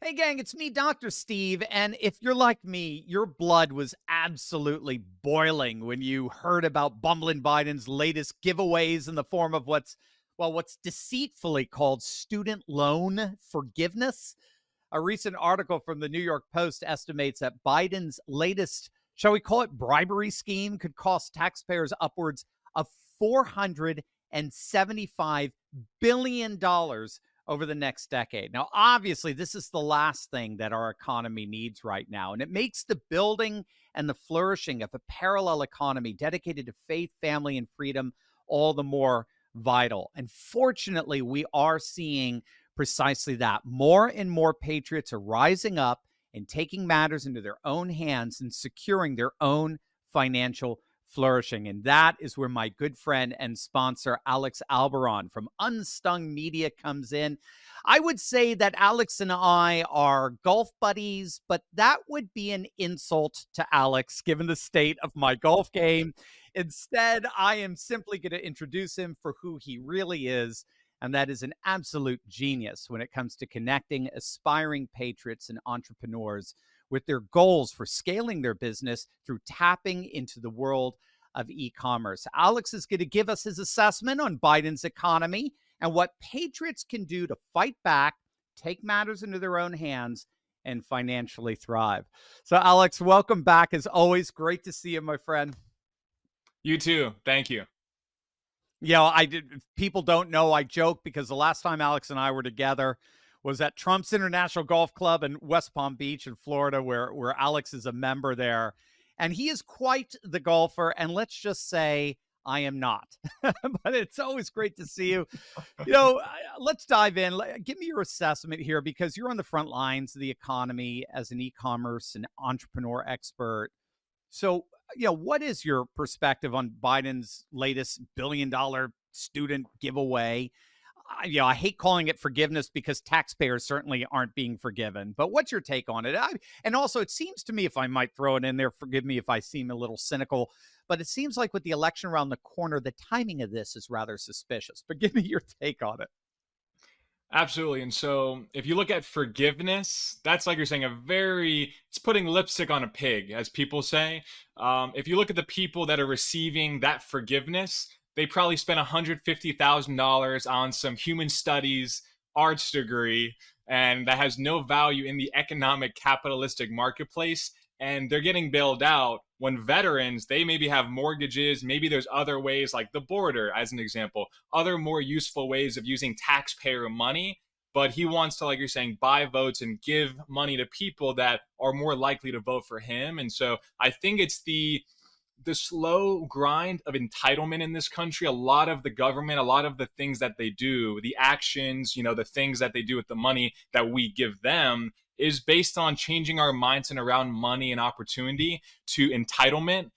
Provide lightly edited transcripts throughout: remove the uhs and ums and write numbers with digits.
Hey, gang, it's me, Dr. Steve. And if you're like me, your blood was absolutely boiling when you heard about Bumbling Biden's latest giveaways in the form of what's deceitfully called student loan forgiveness. A recent article from the New York Post estimates that Biden's latest, shall we call it bribery scheme, could cost taxpayers upwards of $475 billion over the next decade. Now, obviously, this is the last thing that our economy needs right now. And it makes the building and the flourishing of a parallel economy dedicated to faith, family, and freedom all the more vital. And fortunately, we are seeing precisely that. More and more patriots are rising up and taking matters into their own hands and securing their own financial flourishing. And that is where my good friend and sponsor, Alex Alberon from Unstung Media, comes in. I would say that Alex and I are golf buddies, but that would be an insult to Alex given the state of my golf game. Instead, I am simply going to introduce him for who he really is. And that is an absolute genius when it comes to connecting aspiring patriots and entrepreneurs with their goals for scaling their business through tapping into the world of e-commerce. Alex is going to give us his assessment on Biden's economy and what patriots can do to fight back, take matters into their own hands, and financially thrive. So, Alex, welcome back. As always, great to see you, my friend. You too. Thank you. People don't know, I joke because the last time Alex and I were together was at Trump's International Golf Club in West Palm Beach in Florida, where Alex is a member there. And he is quite the golfer. And let's just say I am not. But it's always great to see you. Let's dive in. Give me your assessment here because you're on the front lines of the economy as an e-commerce and entrepreneur expert. So, what is your perspective on Biden's latest billion-dollar student giveaway? I hate calling it forgiveness because taxpayers certainly aren't being forgiven. But what's your take on it? And also, it seems to me, if I might throw it in there, forgive me if I seem a little cynical, but it seems like with the election around the corner, the timing of this is rather suspicious. But give me your take on it. Absolutely. And so if you look at forgiveness, that's like you're saying, it's putting lipstick on a pig, as people say. If you look at the people that are receiving that forgiveness, they probably spent $150,000 on some human studies arts degree, and that has no value in the economic capitalistic marketplace. And they're getting bailed out when veterans, they maybe have mortgages. Maybe there's other ways like the border, as an example, other more useful ways of using taxpayer money. But he wants to, like you're saying, buy votes and give money to people that are more likely to vote for him. And so I think it's the slow grind of entitlement in this country. A lot of the government, a lot of the things that they do, the actions, the things that they do with the money that we give them is based on changing our mindset around money and opportunity to entitlement,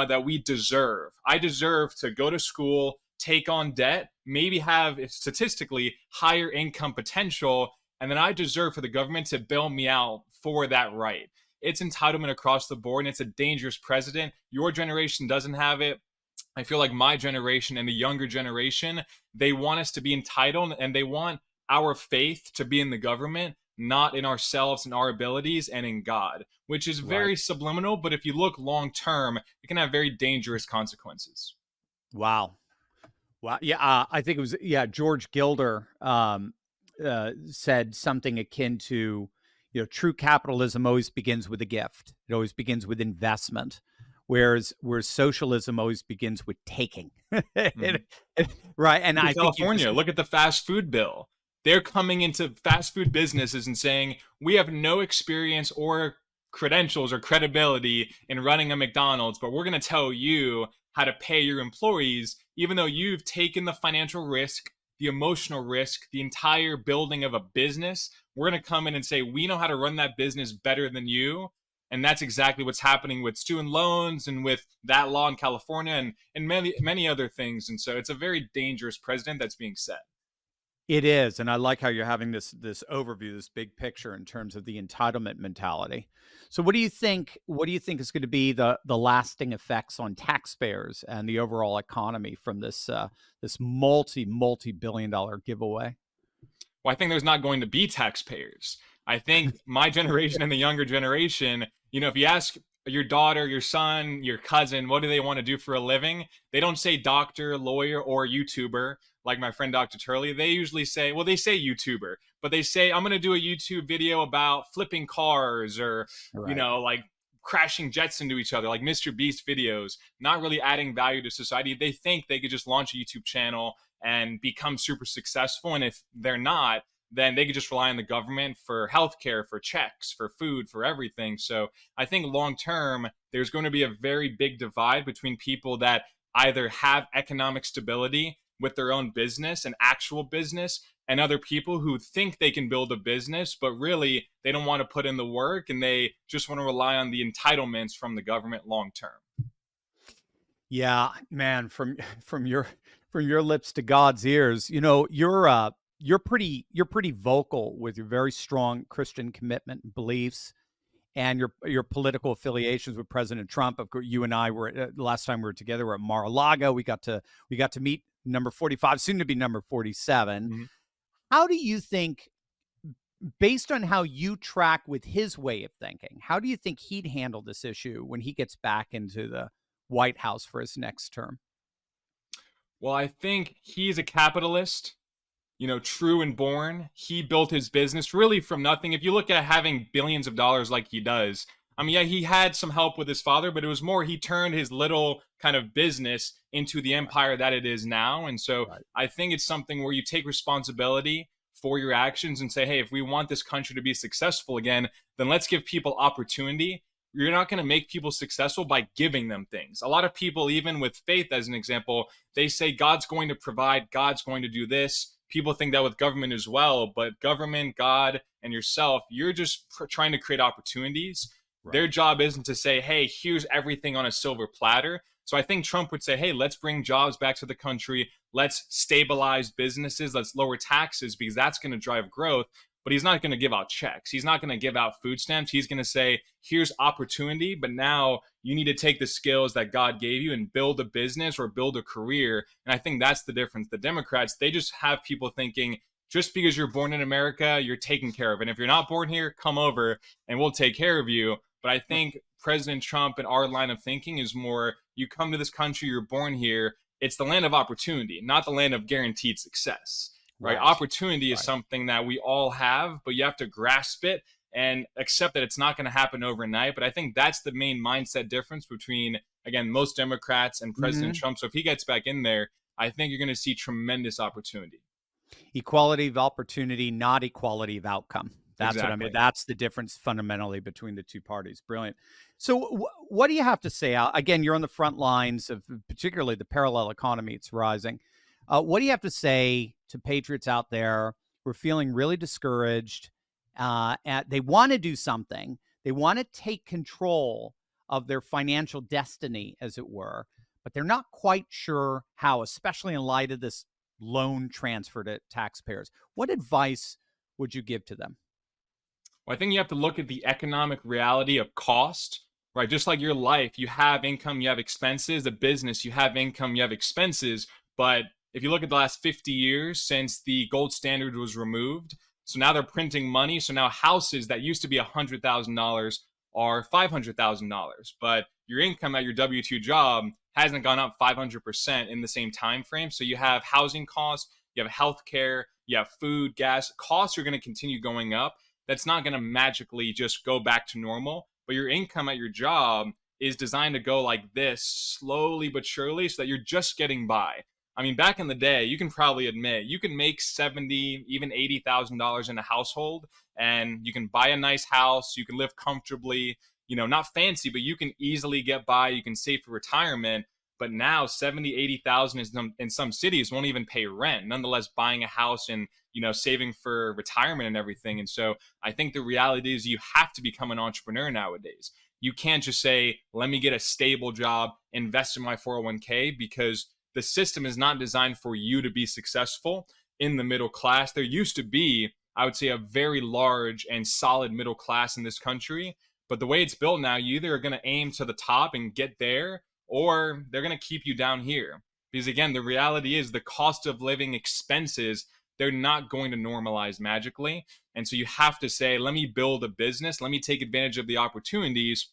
that we deserve. I deserve to go to school, take on debt, maybe have statistically higher income potential, and then I deserve for the government to bail me out for that right. It's entitlement across the board, and it's a dangerous precedent. Your generation doesn't have it. I feel like my generation and the younger generation, they want us to be entitled, and they want our faith to be in the government, not in ourselves and our abilities and in God, which is very subliminal. But if you look long term, it can have very dangerous consequences. Wow. Yeah. I think it was, George Gilder said something akin to, true capitalism always begins with a gift. It always begins with investment, whereas socialism always begins with taking. Right. And I think California, look at the fast food bill. They're coming into fast food businesses and saying, we have no experience or credentials or credibility in running a McDonald's, but we're going to tell you how to pay your employees, even though you've taken the financial risk, the emotional risk, the entire building of a business. We're going to come in and say, we know how to run that business better than you. And that's exactly what's happening with student loans and with that law in California and many, many other things. And so it's a very dangerous precedent that's being set. It is, and I like how you're having this overview, this big picture in terms of the entitlement mentality. So, what do you think? What do you think is going to be the lasting effects on taxpayers and the overall economy from this multi-billion-dollar giveaway? Well, I think there's not going to be taxpayers. I think my generation and the younger generation, if you ask your daughter, your son, your cousin, what do they want to do for a living? They don't say doctor, lawyer, or YouTuber like my friend Dr. Turley. They usually say, well, they say YouTuber, but they say, I'm going to do a YouTube video about flipping cars or, Right. like crashing jets into each other, like Mr. Beast videos, not really adding value to society. They think they could just launch a YouTube channel and become super successful. And if they're not, then they could just rely on the government for healthcare, for checks, for food, for everything. So I think long term, there's going to be a very big divide between people that either have economic stability with their own business, an actual business, and other people who think they can build a business, but really they don't want to put in the work and they just want to rely on the entitlements from the government long term. Yeah, man, from your lips to God's ears, you're pretty vocal with your very strong Christian commitment and beliefs and your political affiliations with President Trump. Of course, you and I were last time we were together, we're at Mar-a-Lago. We got to meet number 45, soon to be number 47. Mm-hmm. How do you think, based on how you track with his way of thinking, how do you think he'd handle this issue when he gets back into the White House for his next term? Well, I think he's a capitalist, true and born. He built his business really from nothing. If you look at having billions of dollars like he does, I mean, yeah, he had some help with his father, but it was more he turned his little kind of business into the empire that it is now. And so Right. I think it's something where you take responsibility for your actions and say, hey, if we want this country to be successful again, then let's give people opportunity. You're not going to make people successful by giving them things. A lot of people, even with faith as an example, they say God's going to provide, God's going to do this. People think that with government as well, but government, God, and yourself, you're just trying to create opportunities. Their Right. job isn't to say, hey, here's everything on a silver platter. So I think Trump would say, hey, let's bring jobs back to the country. Let's stabilize businesses. Let's lower taxes because that's going to drive growth. But he's not going to give out checks. He's not going to give out food stamps. He's going to say, here's opportunity, but now you need to take the skills that God gave you and build a business or build a career. And I think that's the difference. The Democrats, they just have people thinking, just because you're born in America, you're taken care of. And if you're not born here, come over and we'll take care of you. But I think President Trump and our line of thinking is more, you come to this country, you're born here. It's the land of opportunity, not the land of guaranteed success. Right? Right. Opportunity is Right. something that we all have, but you have to grasp it and accept that it's not going to happen overnight. But I think that's the main mindset difference between, again, most Democrats and President Mhm. Trump. So if he gets back in there, I think you're going to see tremendous opportunity. Equality of opportunity, not equality of outcome. That's what I mean. Exactly. That's the difference fundamentally between the two parties. Brilliant. So, what do you have to say? Again, you're on the front lines of particularly the parallel economy. It's rising. What do you have to say to patriots out there who are feeling really discouraged? They want to do something. They want to take control of their financial destiny, as it were, but they're not quite sure how, especially in light of this loan transfer to taxpayers. What advice would you give to them? Well, I think you have to look at the economic reality of cost, right? Just like your life, you have income, you have expenses. A business, you have income, you have expenses. But if you look at the last 50 years since the gold standard was removed, so now they're printing money. So now houses that used to be $100,000 are $500,000. But your income at your W-2 job hasn't gone up 500% in the same time frame. So you have housing costs, you have healthcare, you have food, gas. Costs are going to continue going up. That's not going to magically just go back to normal, but your income at your job is designed to go like this slowly but surely so that you're just getting by. I mean, back in the day, you can probably admit you can make 70, even $80,000 in a household, and you can buy a nice house, you can live comfortably, not fancy, but you can easily get by, you can save for retirement. But now 70, 80,000 in some cities won't even pay rent. Nonetheless, buying a house and saving for retirement and everything. And so I think the reality is you have to become an entrepreneur nowadays. You can't just say, let me get a stable job, invest in my 401k, because the system is not designed for you to be successful in the middle class. There used to be, I would say, a very large and solid middle class in this country. But the way it's built now, you either are going to aim to the top and get there, or they're going to keep you down here. Because again, the reality is the cost of living expenses, they're not going to normalize magically. And so you have to say, let me build a business, let me take advantage of the opportunities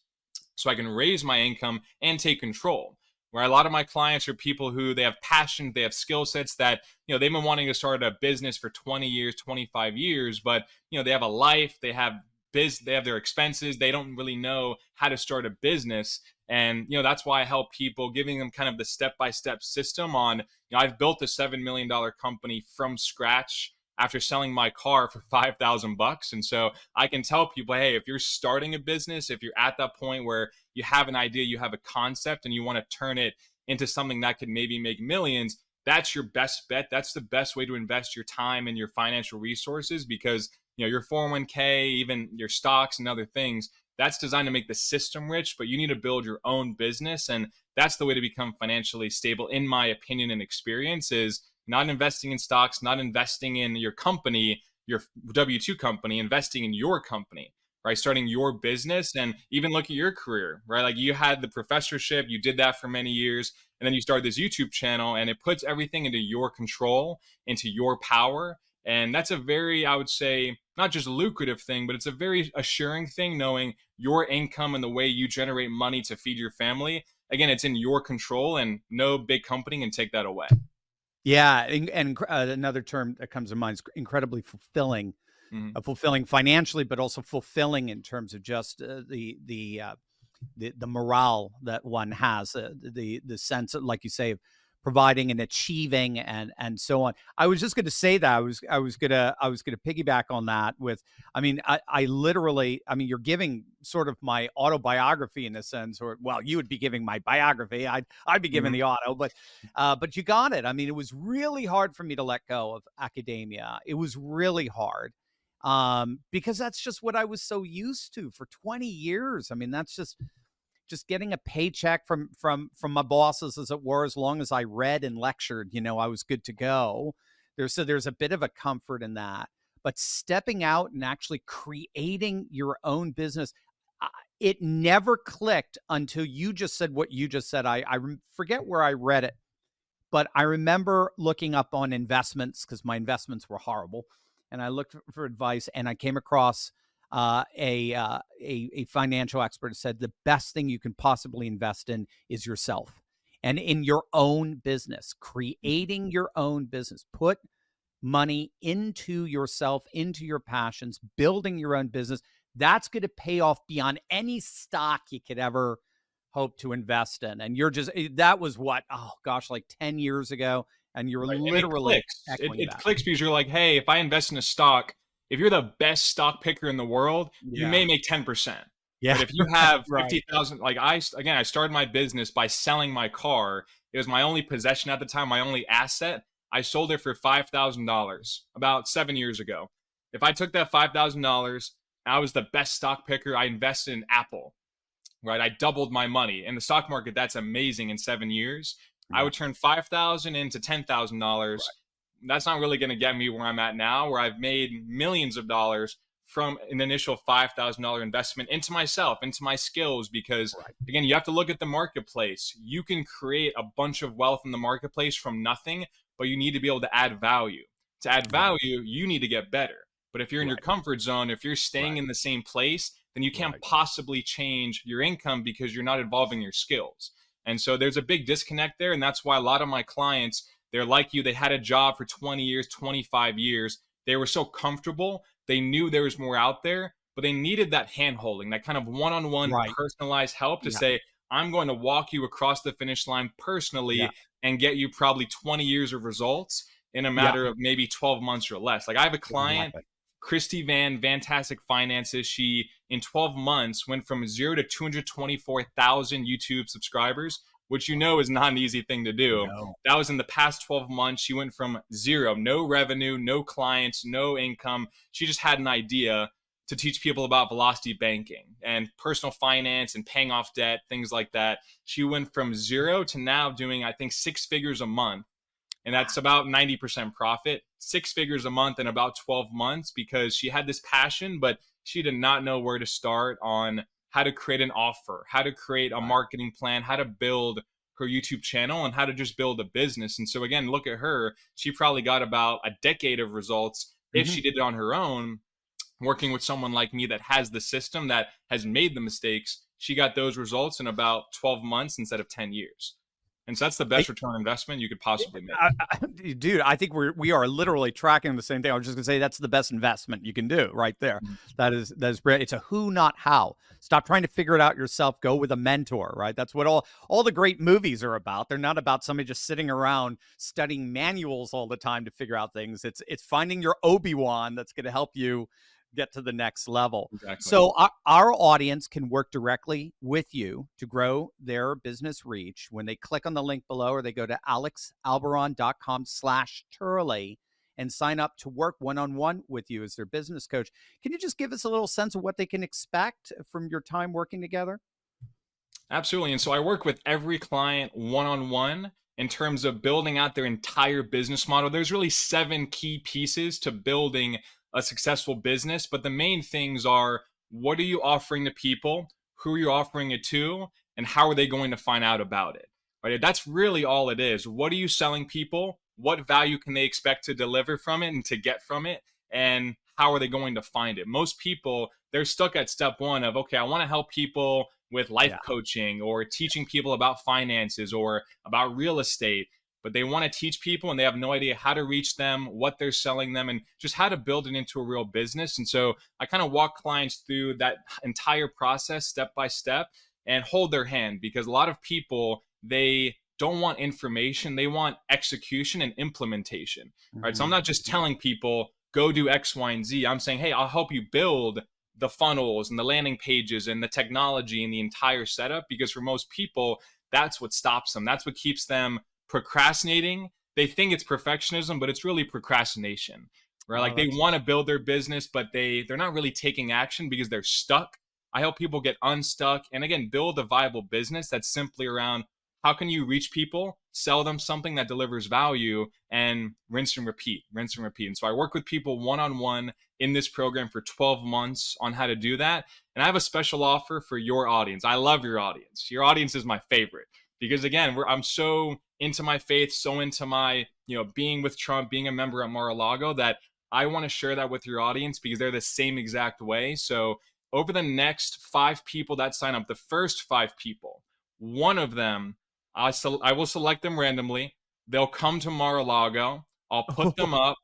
so I can raise my income and take control. Where a lot of my clients are people who they have passion, they have skill sets that, they've been wanting to start a business for 20 years, 25 years, but, they have a life, they have their expenses, they don't really know how to start a business. And, that's why I help people, giving them kind of the step-by-step system on, I've built a $7 million company from scratch after selling my car for $5,000. And so I can tell people, hey, if you're starting a business, if you're at that point where you have an idea, you have a concept, and you want to turn it into something that could maybe make millions, that's your best bet. That's the best way to invest your time and your financial resources, because your 401k, even your stocks and other things, that's designed to make the system rich, but you need to build your own business. And that's the way to become financially stable, in my opinion and experience, is not investing in stocks, not investing in your company, your W-2 company, investing in your company, right? Starting your business. And even look at your career, right? Like, you had the professorship, you did that for many years, and then you started this YouTube channel, and it puts everything into your control, into your power. And that's a very, I would say, not just lucrative thing, but it's a very assuring thing, knowing your income and the way you generate money to feed your family. Again, it's in your control, and no big company can take that away. Yeah, and another term that comes to mind is incredibly fulfilling, Mhm. fulfilling financially, but also fulfilling in terms of just the morale that one has, the sense of, like you say, of providing and achieving and so on. I was just going to say that I was gonna piggyback on that with, I literally, you're giving sort of my autobiography in a sense, or, well, you would be giving my biography. I'd be giving Mhm. the auto, but you got it. It was really hard for me to let go of academia. It was really hard, because that's just what I was so used to for 20 years. That's just getting a paycheck from my bosses, as it were. As long as I read and lectured, I was good to go. There's a bit of a comfort in that. But stepping out and actually creating your own business, it never clicked until you just said what you just said. I forget where I read it, but I remember looking up on investments, because my investments were horrible, and I looked for advice, and I came across a financial expert who said the best thing you can possibly invest in is yourself, and in your own business, creating your own business. Put money into yourself, into your passions, building your own business. That's going to pay off beyond any stock you could ever hope to invest in. And that was what, oh gosh, like 10 years ago. And you're Right. And it literally clicks. echoing It that. clicks because you're like, hey, if I invest in a stock, if you're the best stock picker in the world, you Yeah. may make 10%. Yeah. Right. If you have Right. 50,000, like I started my business by selling my car. It was my only possession at the time, my only asset. I sold it for $5,000 about 7 years ago. If I took that $5,000, I was the best stock picker. I invested in Apple, right? I doubled my money in the stock market. That's amazing. In 7 years, I Yeah. would turn 5,000 into $10,000. Right. That's not really going to get me where I'm at now, where I've made millions of dollars from an initial $5,000 investment into myself, into my skills. Because Right. again, you have to look at the marketplace. You can create a bunch of wealth in the marketplace from nothing, but you need to be able to add value. To add Right. value, you need to get better. But if you're in your Right. comfort zone, if you're staying Right. in the same place, then you can't Right. possibly change your income because you're not evolving your skills. And so there's a big disconnect there. And that's why a lot of my clients, they're like you, they had a job for 20 years, 25 years. They were so comfortable. They knew there was more out there, but they needed that hand holding, that kind of one on one Right. personalized help to Yeah. say, I'm going to walk you across the finish line Yeah. personally and get you probably 20 years of results in a Yeah. matter of maybe 12 months or less. Like, I have a client, Exactly. Christy Van, Fantastic Finances. She, in 12 months, went from 0 to 224,000 YouTube subscribers, which is not an easy thing to do. No. That was in the past 12 months. She went from zero, no revenue, no clients, no income. She just had an idea to teach people about velocity banking and personal finance and paying off debt, things like that. She went from zero to now doing, I think, 6 figures a month, and that's about 90% profit. 6 figures a month in about 12 months, because she had this passion, but she did not know where to start on how to create an offer, how to create a Right. marketing plan, how to build her YouTube channel and how to just build a business. And so again, look at her. She probably got about a decade of results if Mhm. she did it on her own. Working with someone like me that has the system, that has made the mistakes, she got those results in about 12 months instead of 10 years. And so that's the best return on investment you could possibly make. Dude, I think we are literally tracking the same thing. I was just gonna say that's the best investment you can do right there. Mhm. That is great. It's a who, not how. Stop trying to figure it out yourself. Go with a mentor, right? That's what all the great movies are about. They're not about somebody just sitting around studying manuals all the time to figure out things. It's finding your Obi-Wan that's going to help you get to the next level. Exactly. So our audience can work directly with you to grow their business reach when they click on the link below or they go to alexalbaron.com/Turley and sign up to work one-on-one with you as their business coach. Can you just give us a little sense of what they can expect from your time working together? Absolutely. And so I work with every client one on one in terms of building out their entire business model. There's really 7 key pieces to building a successful business, but the main things are, what are you offering to people? Who are you offering it to? And how are they going to find out about it? Right? That's really all it is. What are you selling people? What value can they expect to deliver from it and to get from it? And how are they going to find it? Most people, they're stuck at step 1 of, okay, I want to help people with life Yeah. coaching or teaching people about finances or about real estate, but they want to teach people and they have no idea how to reach them, what they're selling them, and just how to build it into a real business. And so I kind of walk clients through that entire process step by step and hold their hand, because a lot of people, they don't want information, they want execution and implementation. Right? So I'm Mhm. not just telling people go do X, Y, and Z. I'm saying, hey, I'll help you build the funnels and the landing pages and the technology and the entire setup, because for most people, that's what stops them. That's what keeps them procrastinating. They think it's perfectionism, but it's really procrastination. Right? Oh, Like they that's want to build their business, but they're not really taking action because they're stuck. I help people get unstuck and again build a viable business that's simply around, how can you reach people, sell them something that delivers value, and rinse and repeat, rinse and repeat. And so I work with people one on one in this program for 12 months on how to do that. And I have a special offer for your audience. I love your audience. Your audience is my favorite because again, I'm so into my faith, so into my, being with Trump, being a member at Mar-a-Lago, that I want to share that with your audience because they're the same exact way. So over the next 5 people that sign up, the first 5 people, one of them, I will select them randomly. They'll come to Mar-a-Lago. I'll put them up,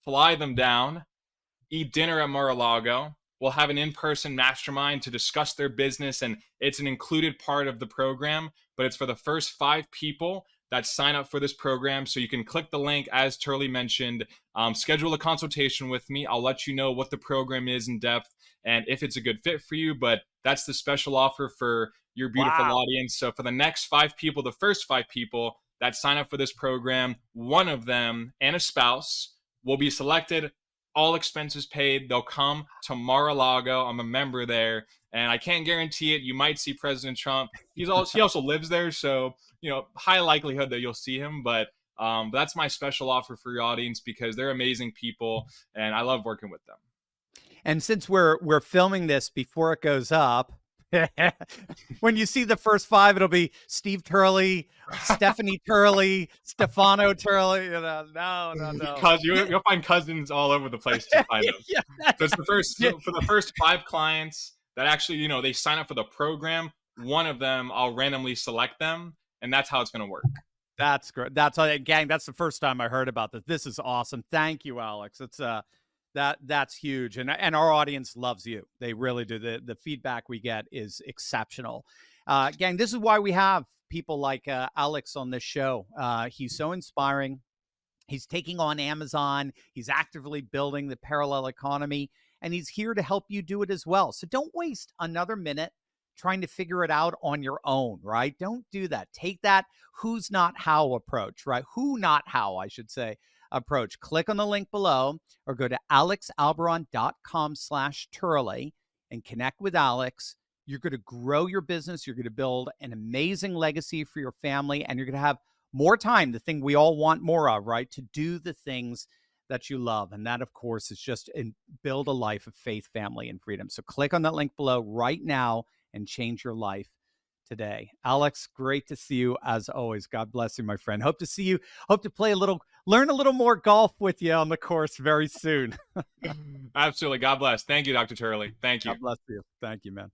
fly them down, eat dinner at Mar-a-Lago. We'll have an in-person mastermind to discuss their business, and it's an included part of the program, but it's for the first 5 people that sign up for this program. So you can click the link, as Turley mentioned, schedule a consultation with me. I'll let you know what the program is in depth and if it's a good fit for you, but that's the special offer for your beautiful wow. audience. So for the next 5 people, the first 5 people that sign up for this program, one of them and a spouse will be selected, all expenses paid. They'll come to Mar-a-Lago. I'm a member there, and I can't guarantee it. You might see President Trump. He also lives there, so high likelihood that you'll see him. But that's my special offer for your audience because they're amazing people, and I love working with them. And since we're filming this before it goes up, when you see the first 5, it'll be Steve Turley, Stephanie Turley, Stefano Turley. No, no, no. You'll find cousins all over the place to find them. Yeah, So it's the first yeah, so for the first 5 clients that actually they sign up for the program. One of them, I'll randomly select them, and that's how it's going to work. that's great. That's gang. That's the first time I heard about this. This is awesome. Thank you, Alex. It's that's huge, and our audience loves you. They really do. The feedback we get is exceptional. Gang, this is why we have people like Alex on this show. He's so inspiring. He's taking on Amazon. He's actively building the parallel economy, and he's here to help you do it as well. So don't waste another minute trying to figure it out on your own, right? Don't do that. Take that who's not how approach, right? Who not how, I should say, approach. Click on the link below or go to alexalbaron.com/Turley and connect with Alex. You're going to grow your business. You're going to build an amazing legacy for your family, and you're going to have more time, the thing we all want more of, right? To do the things that you love. And that, of course, is just build a life of faith, family, and freedom. So click on that link below right now and change your life today. Alex, great to see you as always. God bless you, my friend. Hope to see you. Hope to learn a little more golf with you on the course very soon. Absolutely. God bless. Thank you, Dr. Turley. Thank you. God bless you. Thank you, man.